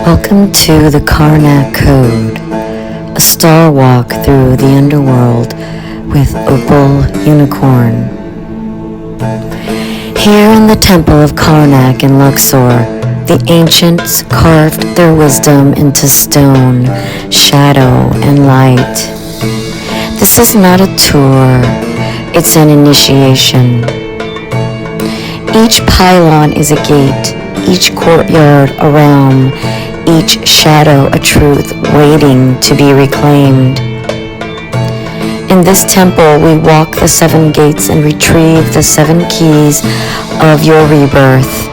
Welcome to the Karnak Code, a star walk through the underworld with Opal Unicorn. Here in the temple of Karnak in Luxor, the ancients carved their wisdom into stone, shadow, and light. This is not a tour, it's an initiation. Each pylon is a gate, each courtyard a realm, each shadow a truth waiting to be reclaimed. In this temple, we walk the 7 gates and retrieve the 7 keys of your rebirth.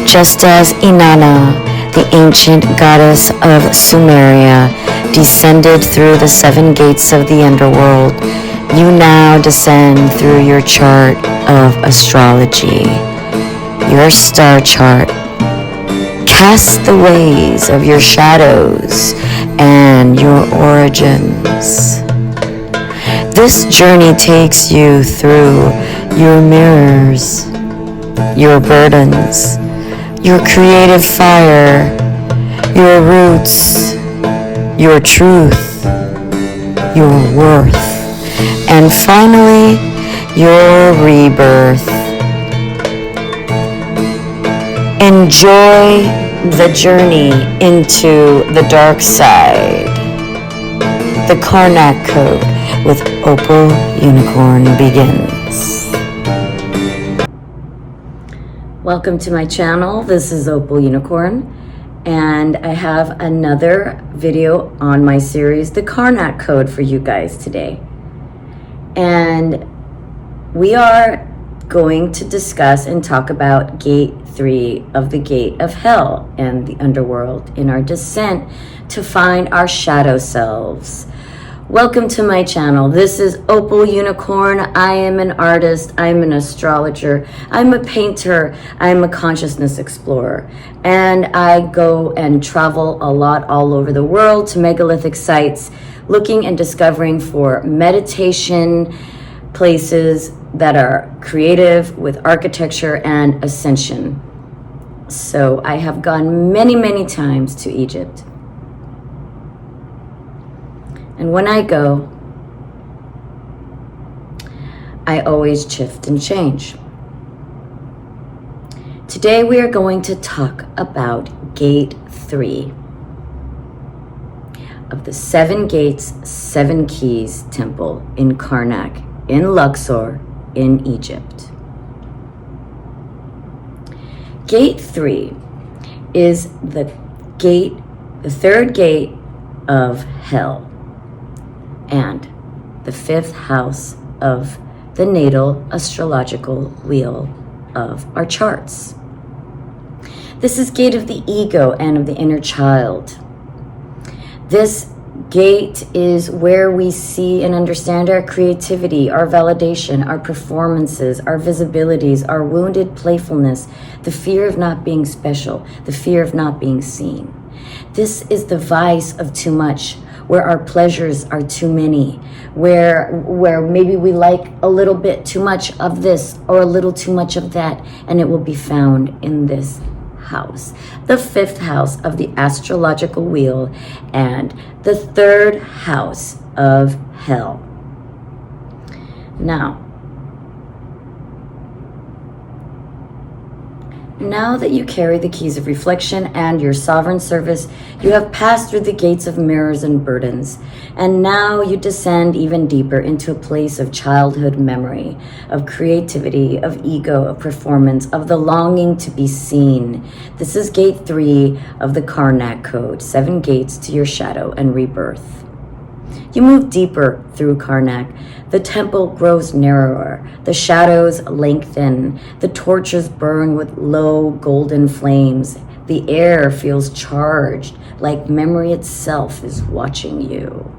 Just as Inanna, the ancient goddess of Sumeria, descended through the 7 gates of the underworld, you now descend through your chart of astrology, your star chart. Cast the ways of your shadows and your origins. This journey takes you through your mirrors, your burdens, your creative fire, your roots, your truth, your worth, and finally, your rebirth. Enjoy the journey into the dark side. The Karnak Code with Opal Unicorn begins. Welcome to my channel. This is Opal Unicorn, and I have another video on my series, The Karnak Code, for you guys today. And we are going to discuss and talk about Gate 3 of the Gate of Hell and the underworld in our descent to find our shadow selves. Welcome to my channel. This is Opal Unicorn. I am an artist. I'm an astrologer. I'm a painter. I'm a consciousness explorer. And I go and travel a lot all over the world to megalithic sites, looking and discovering for meditation places that are creative with architecture and ascension. So I have gone many, many times to Egypt. And when I go, I always shift and change. Today we are going to talk about Gate 3 of the 7 Gates, 7 Keys temple in Karnak, in Luxor, in Egypt. Gate 3 is the third gate of hell, and the 5th house of the natal astrological wheel of our charts. This is gate of the ego and of the inner child. This gate is where we see and understand our creativity, our validation, our performances, our visibilities, our wounded playfulness, the fear of not being special, the fear of not being seen. This is the vice of too much, where our pleasures are too many, where maybe we like a little bit too much of this or a little too much of that, and it will be found in this house, the 5th house of the astrological wheel and the 3rd house of hell. Now that you carry the keys of reflection and your sovereign service, you have passed through the gates of mirrors and burdens, and now you descend even deeper into a place of childhood memory, of creativity, of ego, of performance, of the longing to be seen. This is Gate 3 of the Karnak Code, 7 gates to your shadow and rebirth. You move deeper through Karnak. The temple grows narrower. The shadows lengthen. The torches burn with low golden flames. The air feels charged, like memory itself is watching you.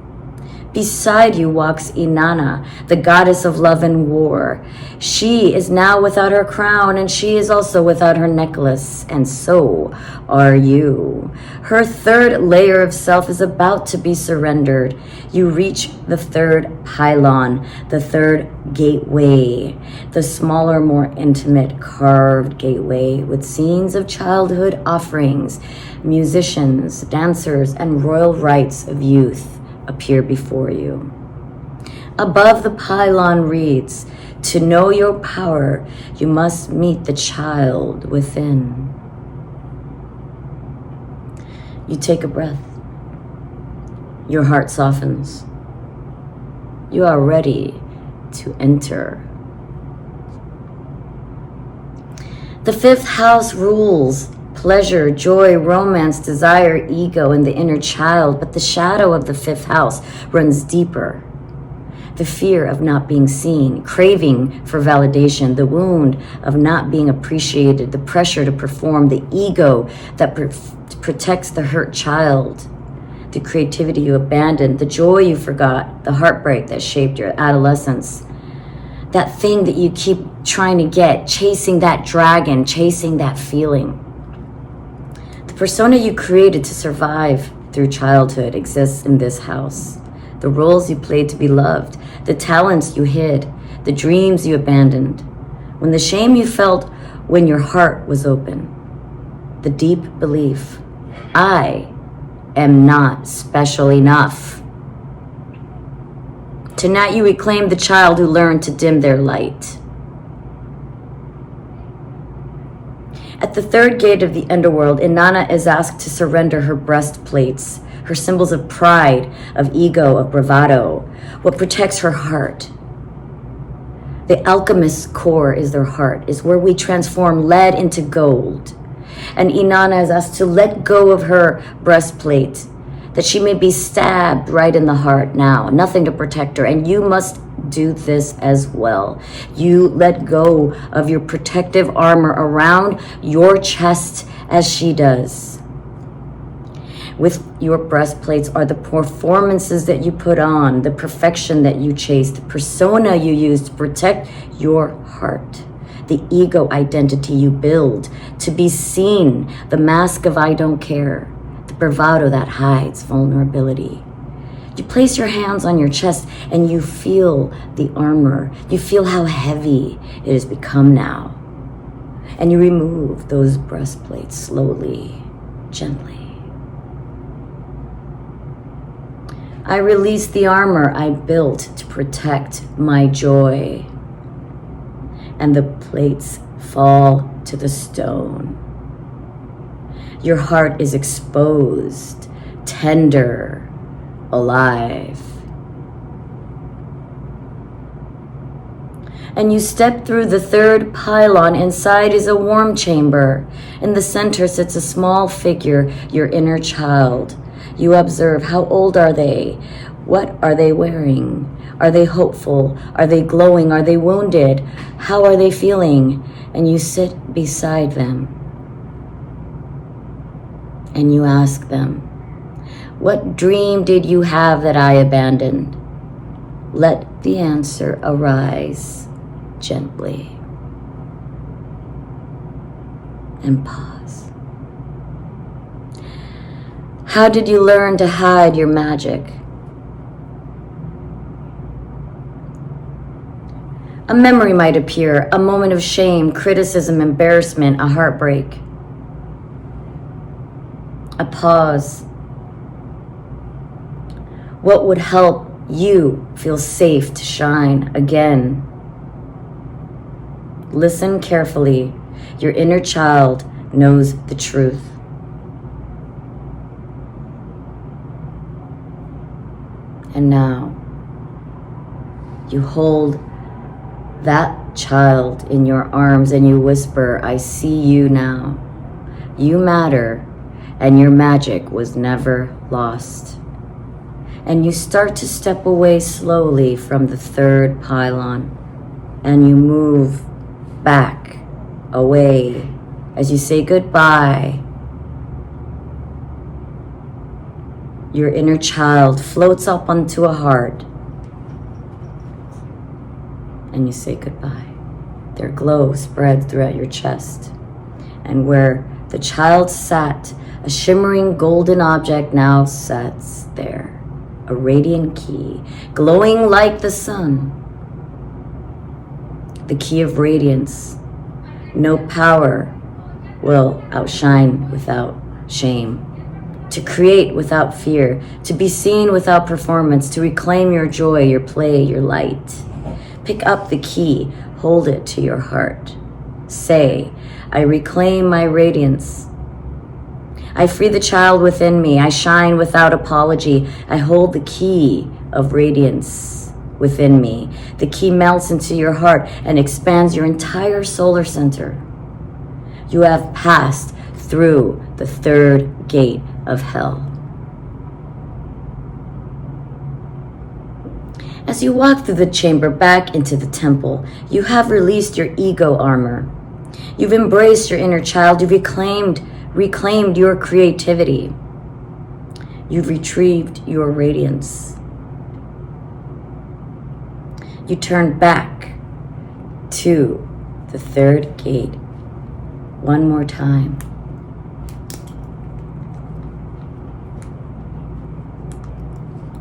Beside you walks Inanna, the goddess of love and war. She is now without her crown, and she is also without her necklace, and so are you. Her 3rd layer of self is about to be surrendered. You reach the 3rd pylon, the 3rd gateway, the smaller, more intimate carved gateway with scenes of childhood offerings, Musicians, dancers, and royal rites of youth appear before you. Above the pylon reads, "To know your power, you must meet the child within." You take a breath. Your heart softens. You are ready to enter. The fifth house rules pleasure, joy, romance, desire, ego, and the inner child, but the shadow of the fifth house runs deeper. The fear of not being seen, craving for validation, the wound of not being appreciated, the pressure to perform, the ego that protects the hurt child, the creativity you abandoned, the joy you forgot, the heartbreak that shaped your adolescence, that thing that you keep trying to get, chasing that dragon, chasing that feeling. The persona you created to survive through childhood exists in this house. The roles you played to be loved, the talents you hid, the dreams you abandoned, when the shame you felt when your heart was open, the deep belief, I am not special enough. Tonight you reclaim the child who learned to dim their light. At the third gate of the underworld, Inanna is asked to surrender her breastplates, her symbols of pride, of ego, of bravado, what protects her heart. The alchemist's core is their heart, is where we transform lead into gold. And Inanna is asked to let go of her breastplate, that she may be stabbed right in the heart now, nothing to protect her. And you must do this as well. You let go of your protective armor around your chest as she does. With your breastplates are the performances that you put on, the perfection that you chase, the persona you use to protect your heart, the ego identity you build to be seen, the mask of I don't care, the bravado that hides vulnerability. You place your hands on your chest and you feel the armor. You feel how heavy it has become now. And you remove those breastplates slowly, gently. I release the armor I built to protect my joy. And the plates fall to the stone. Your heart is exposed, tender, alive. And you step through the third pylon. Inside is a warm chamber. In the center sits a small figure, your inner child. You observe, how old are they? What are they wearing? Are they hopeful? Are they glowing? Are they wounded? How are they feeling? And you sit beside them. And you ask them, what dream did you have that I abandoned? Let the answer arise gently. And pause. How did you learn to hide your magic? A memory might appear, a moment of shame, criticism, embarrassment, a heartbreak. A pause. What would help you feel safe to shine again? Listen carefully. Your inner child knows the truth. And now, you hold that child in your arms and you whisper, I see you now. You matter, and your magic was never lost. And you start to step away slowly from the third pylon, and you move back, away, as you say goodbye. Your inner child floats up onto a heart, and you say goodbye. Their glow spreads throughout your chest. And where the child sat, a shimmering golden object now sits there, a radiant key, glowing like the sun. The key of radiance. No power will outshine without shame, to create without fear, to be seen without performance, to reclaim your joy, your play, your light. Pick up the key, hold it to your heart. Say, I reclaim my radiance. I free the child within me. I shine without apology. I hold the key of radiance within me. The key melts into your heart and expands your entire solar center. You have passed through the third gate of hell. As you walk through the chamber back into the temple, you have released your ego armor. You've embraced your inner child. You've reclaimed your creativity. You've retrieved your radiance. You turn back to the third gate one more time.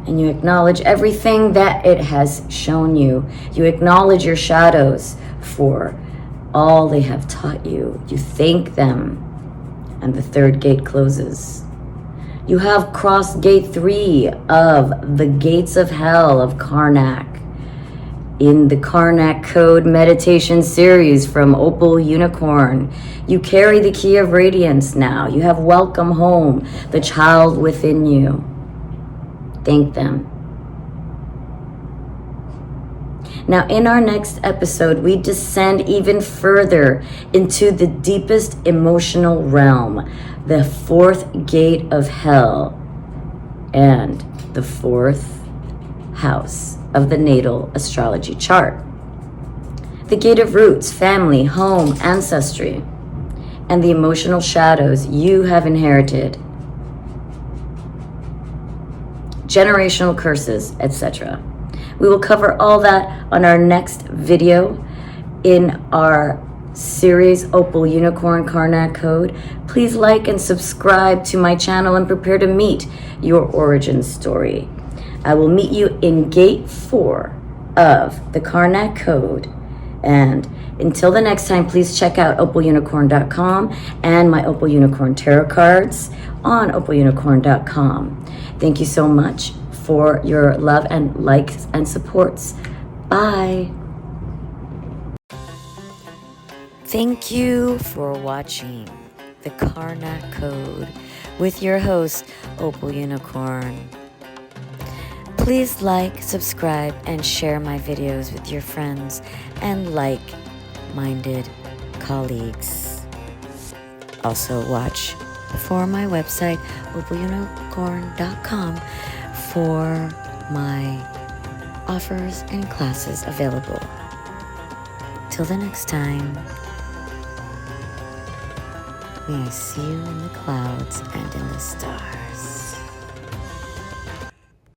And you acknowledge everything that it has shown you. You acknowledge your shadows for all they have taught you. You thank them, and the third gate closes. You have crossed gate 3 of the gates of hell of Karnak in the Karnak Code meditation series from Opal Unicorn. You carry the key of radiance now. You have welcome home the child within you. Thank them. Now, in our next episode, we descend even further into the deepest emotional realm, the 4th gate of hell, and the 4th house of the natal astrology chart. The gate of roots, family, home, ancestry, and the emotional shadows you have inherited, generational curses, etc. We will cover all that on our next video in our series Opal Unicorn Karnak Code. Please like and subscribe to my channel and prepare to meet your origin story. I will meet you in gate 4 of the Karnak Code. And until the next time, please check out opalunicorn.com and my Opal Unicorn tarot cards on opalunicorn.com. Thank you so much for your love and likes and supports. Bye. Thank you for watching the Karnak Code with your host, Opal Unicorn. Please like, subscribe, and share my videos with your friends and like-minded colleagues. Also watch for my website, opalunicorn.com, for my offers and classes available. Till the next time, may I see you in the clouds and in the stars.